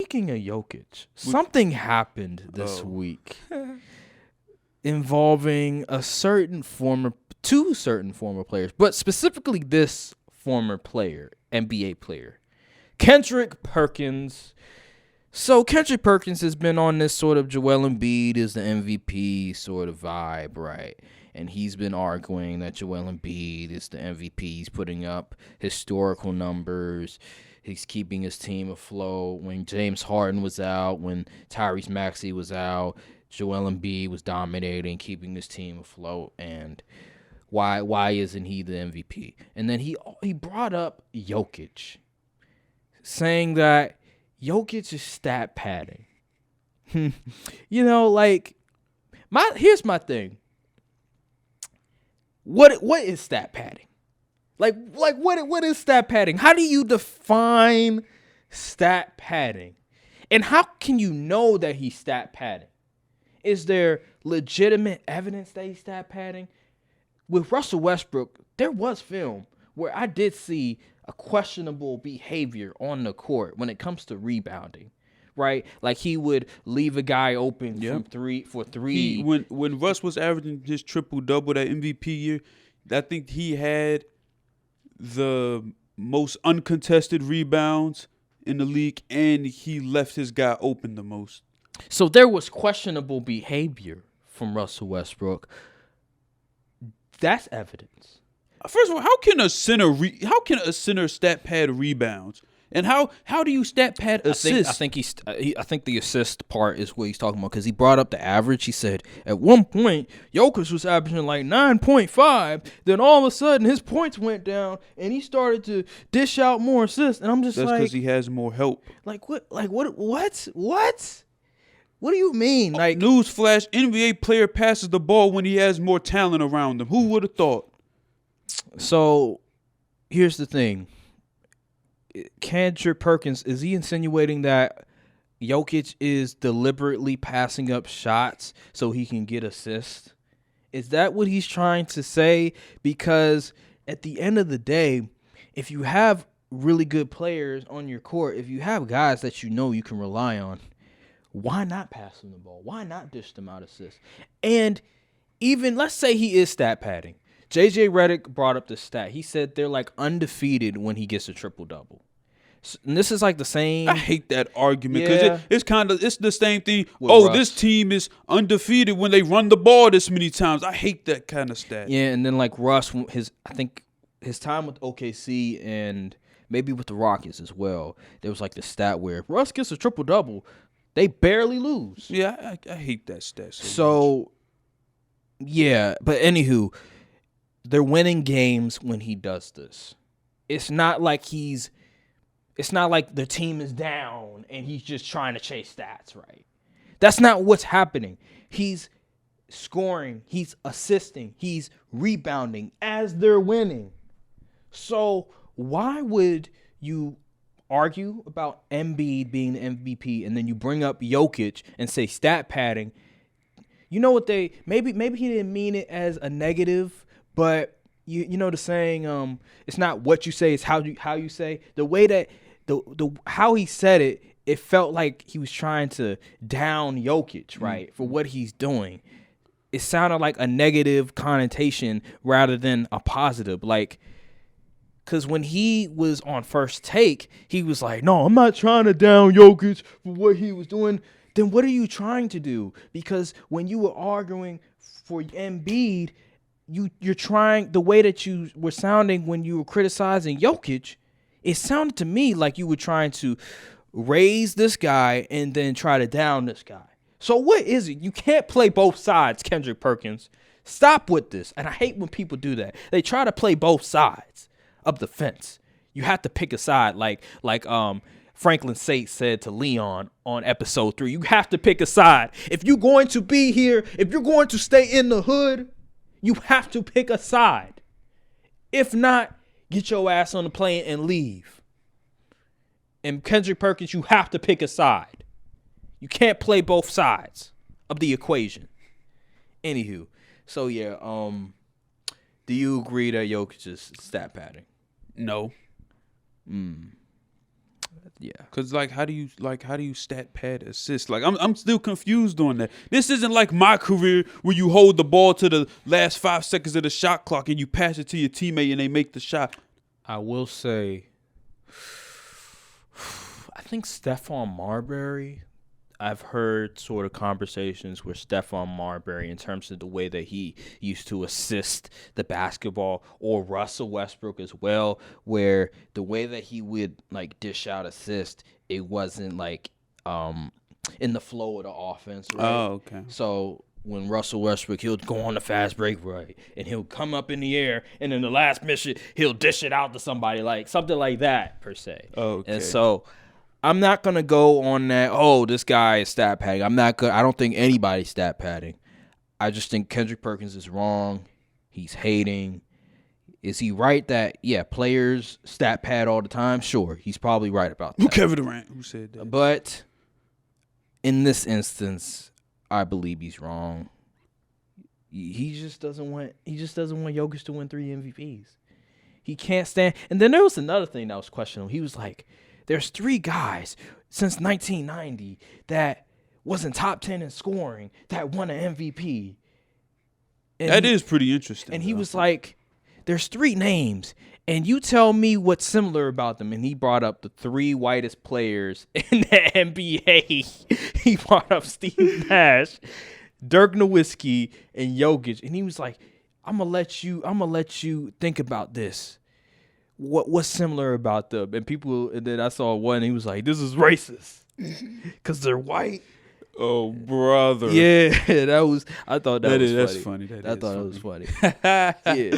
speaking of Jokic, something happened this week involving two certain former players, but specifically this former player, NBA player, Kendrick Perkins. So Kendrick Perkins has been on this sort of Joel Embiid is the MVP sort of vibe, right? And he's been arguing that Joel Embiid is the MVP. He's putting up historical numbers. He's keeping his team afloat. When James Harden was out, when Tyrese Maxey was out, Joel Embiid was dominating, keeping his team afloat. And why isn't he the MVP? And then he brought up Jokic, saying that Jokic is stat padding. Here's my thing. What is stat padding? Like what is stat padding? How do you define stat padding? And how can you know that he's stat padding? Is there legitimate evidence that he's stat padding? With Russell Westbrook, there was film where I did see a questionable behavior on the court when it comes to rebounding, right? Like he would leave a guy open for three. When Russ was averaging his triple-double that MVP year, I think he had the most uncontested rebounds in the league, and he left his guy open the most. So there was questionable behavior from Russell Westbrook. That's evidence. First of all, how can a center stat pad rebounds? And how do you stat pad assists? I think the assist part is what he's talking about, because he brought up the average. He said at one point Jokic was averaging like 9.5. Then all of a sudden his points went down and he started to dish out more assists. And I'm just That's because he has more help. Like what? What do you mean? Like, newsflash: NBA player passes the ball when he has more talent around him. Who would have thought? So, here's the thing. Kendrick Perkins, is he insinuating that Jokic is deliberately passing up shots so he can get assists? Is that what he's trying to say? Because at the end of the day, if you have really good players on your court, if you have guys that you know you can rely on, why not pass them the ball? Why not dish them out assists? And even, let's say he is stat padding. JJ Redick brought up the stat. He said they're like undefeated when he gets a triple-double. And this is like the same. I hate that argument because it's the same thing. Russ. This team is undefeated when they run the ball this many times. I hate that kind of stat. Yeah, and then like Russ, I think his time with OKC and maybe with the Rockets as well, there was like the stat where if Russ gets a triple-double, they barely lose. Yeah, I hate that stat so much. Yeah, but anywho, they're winning games when he does this. It's not like the team is down and he's just trying to chase stats, right? That's not what's happening. He's scoring, he's assisting, he's rebounding as they're winning. So why would you argue about Embiid being the MVP and then you bring up Jokic and say stat padding? You know what maybe he didn't mean it as a negative, but you know the saying, it's not what you say, it's how you say. The way that the how he said it, it felt like he was trying to down Jokic, right, for what he's doing. It sounded like a negative connotation rather than a positive. Like, because when he was on First Take, he was like, no, I'm not trying to down Jokic for what he was doing. Then what are you trying to do? Because when you were arguing for Embiid, you're trying, the way that you were sounding when you were criticizing Jokic, it sounded to me like you were trying to raise this guy and then try to down this guy. So what is it? You can't play both sides, Kendrick Perkins. Stop with this. And I hate when people do that. They try to play both sides of the fence. You have to pick a side, like Franklin Sate said to Leon on episode 3. You have to pick a side. If you're going to be here, if you're going to stay in the hood, you have to pick a side. If not, get your ass on the plane and leave. And Kendrick Perkins, you have to pick a side. You can't play both sides of the equation. Anywho, so yeah, do you agree that Jokic is stat padding? No. Yeah. Cause how do you stat pad assist? Like I'm still confused on that. This isn't like my career where you hold the ball to the last 5 seconds of the shot clock and you pass it to your teammate and they make the shot. I will say, I think Stephon Marbury. I've heard sort of conversations where Stephon Marbury, in terms of the way that he used to assist the basketball, or Russell Westbrook as well, where the way that he would like dish out assist, it wasn't like in the flow of the offense, right? Oh, okay. So when Russell Westbrook, he'll go on the fast break, right, and he'll come up in the air, and in the last mission, he'll dish it out to somebody, like something like that, per se. Okay. And so I'm not going to go on that, oh, this guy is stat padding. I'm not good. I don't think anybody's stat padding. I just think Kendrick Perkins is wrong. He's hating. Is he right that, yeah, players stat pad all the time? Sure, he's probably right about that. Kevin Durant, who said that? But in this instance, I believe he's wrong. He just doesn't want Jokic to win 3 MVPs. He can't stand. And then there was another thing that was questionable. He was like, there's 3 guys since 1990 that wasn't top 10 in scoring that won an MVP. And that is pretty interesting. And he was like, there's 3 names, and you tell me what's similar about them. And he brought up the 3 whitest players in the NBA. He brought up Steve Nash, Dirk Nowitzki, and Jokic. And he was like, I'm gonna let you think about this. What's similar about them? And then I saw one, and he was like, this is racist because they're white. Oh, brother. Yeah, I thought that was funny. That's funny. I thought it was funny. Yeah.